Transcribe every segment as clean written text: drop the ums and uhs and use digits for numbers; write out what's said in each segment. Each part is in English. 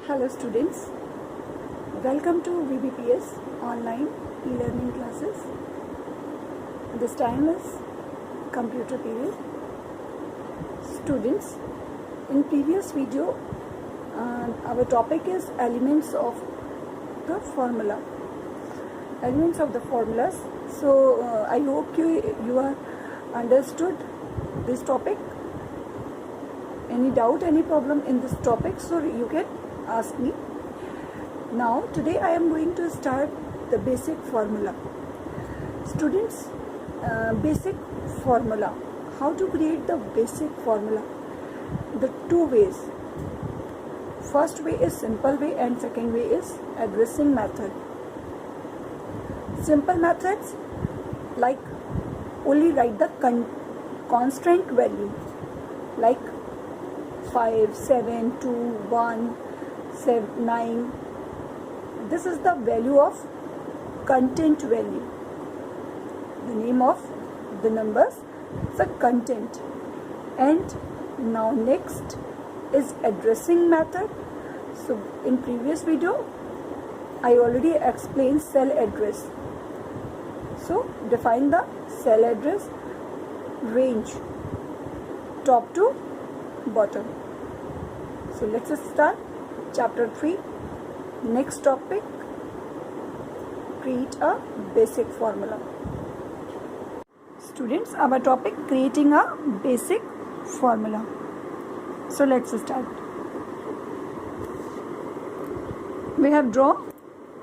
Hello students, welcome to VBPS online e-learning classes. This time is computer period. Students, in previous video our topic is elements of the formula. Elements of the formulas. So I hope you are understood this topic. Any doubt, any problem in this topic, so you can ask me. Now today I am going to start the basic formula. Students, basic formula. How to create the basic formula? The two ways. First way is simple way and second way is addressing method. Simple methods like only write the constant value like 5, 7, 2, 1, 7, 9. This is the value of content value. The name of the numbers is the content. And now next is addressing method. So in previous video I already explained cell address. So define the cell address range top to bottom. So let's start chapter 3. Next topic, create a basic formula. Students, our topic creating a basic formula. So let's start. We have drawn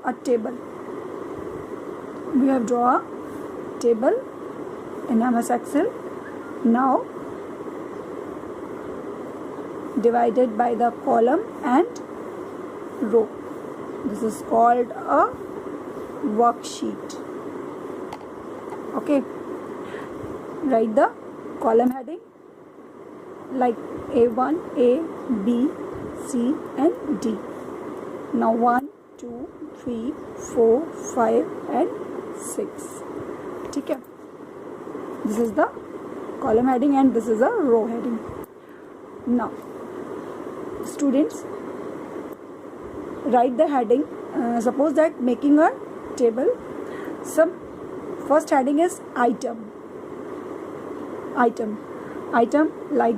a table. We have drawn a table in MS Excel. Now divided by the column and row. This is called a worksheet. Okay. Write the column heading like A1, A, B, C and D. Now 1, 2, 3, 4, 5 and 6. Okay. This is the column heading and this is a row heading. Now students, write the heading. Suppose that making a table, some first heading is item like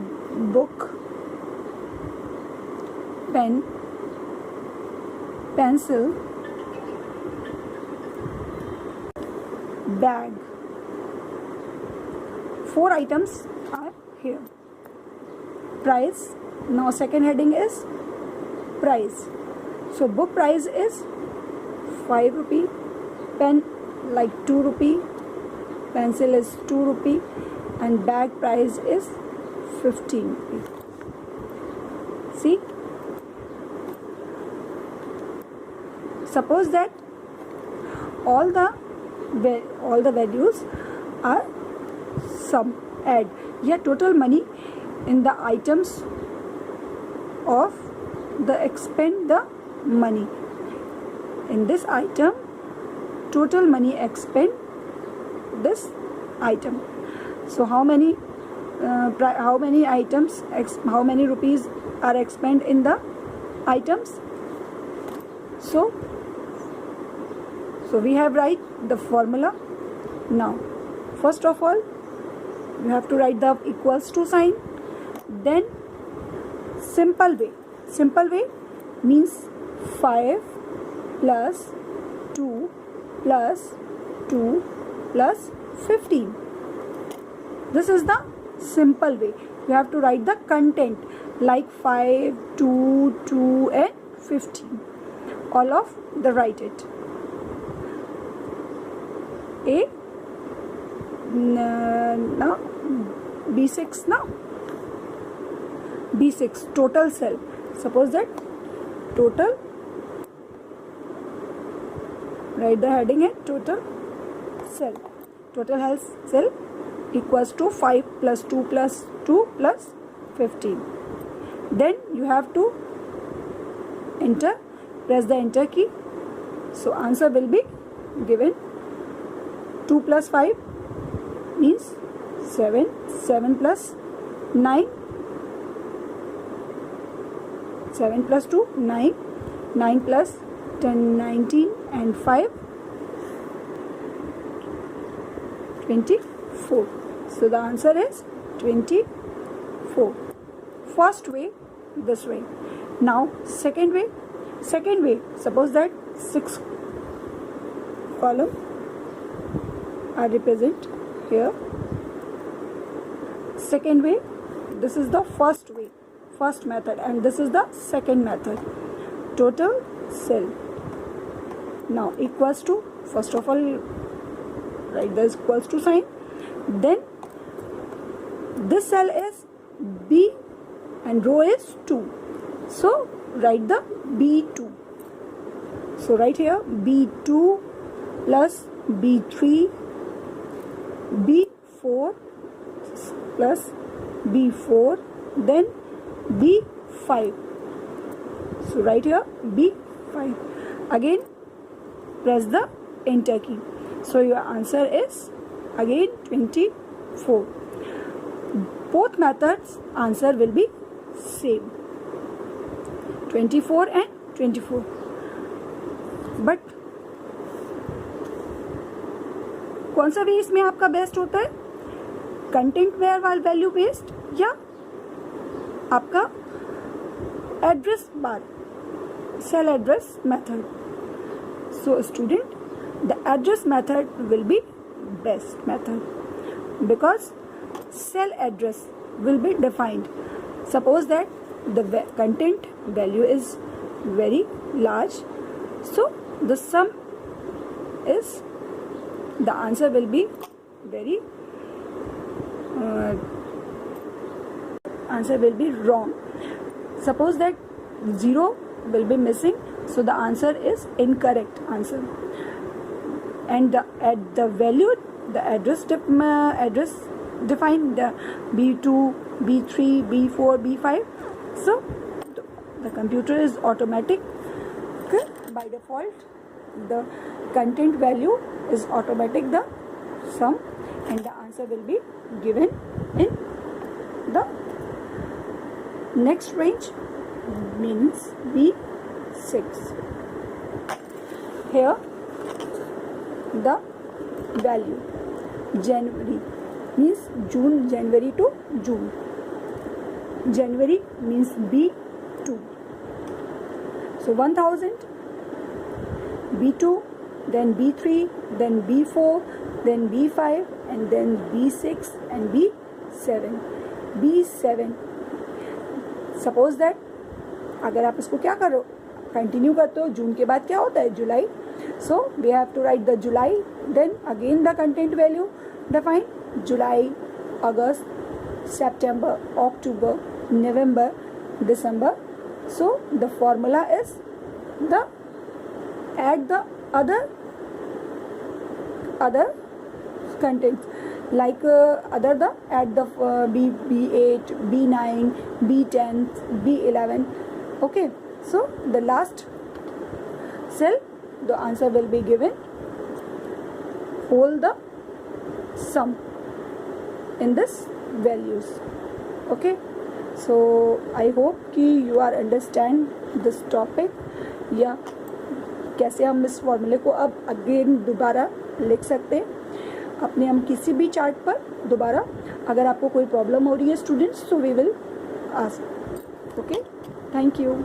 book, pen, pencil, bag. 4 items are here. Price. Now second heading is price. So book price is 5 rupee, pen like 2 rupee, pencil is 2 rupee and bag price is 15 rupee. See, suppose that all the values are sum add, yeah, total money in the items of the expend the money. In this item, total money expend this item. So how many items, how many rupees are expend in the items? So we have write the formula. Now first of all you have to write the equals to sign. Then simple way means 5 plus 2 plus 2 plus 15. This is the simple way. You have to write the content like 5, 2, 2 and 15. All of the write it. A now B6 now. B6 total cell. Suppose that total, write the heading and total cell. Total health cell equals to 5 plus 2 plus 2 plus 15. Then you have to enter, press the enter key. So answer will be given. 2 plus 5 means 7. 7 plus 9. 7 plus 2, 9. 9 plus 10, 19 and 5, 24. So the answer is 24. First way, this way. Now second way, suppose that 6 column are represent here. Second way, this is the first way, first method, and this is the second method. Total cell. Now equals to, first of all write the equals to sign, then this cell is B and row is 2, so write the B2. So right here B2 plus B3, B4 plus B4, then B5. So right here B5. Again press the enter key. So your answer is again 24. Both methods answer will be same, 24 and 24. But कौन सा भी इसमें आपका best होता है, content where wall value based या आपका address bar cell address method? So student, the address method will be best method because cell address will be defined. Suppose that the content value is very large, so the sum is, the answer will be very answer will be wrong. Suppose that 0 will be missing, so the answer is incorrect answer. And at the value, the address defined, the B2, B3, B4, B5. So the computer is automatic. Okay? By default, the content value is automatic, the sum, and the answer will be given in the next range, means B6. Here the value January means June, January to June. January means B2. So 1000, B2, then B3, then B4, then B5, and then B6 and B7. B7. Suppose that अगर आप इसको क्या करो, continue करते हो, जून के बाद क्या होता है, जुलाई. So we have to write the July, then again the content value define July, August, September, October, November, December. So the formula is the add the other contents, like other the add the B8, B9, B10, B11. Okay, so the last cell, the answer will be given, hold the sum in this values. Okay, so I hope कि you are understand this topic, या कैसे हम इस फॉर्मूले को अब again दोबारा लिख सकते हैं अपने हम किसी भी चार्ट पर दोबारा. अगर आपको कोई प्रॉब्लम हो रही है students, so we will ask. Okay, thank you.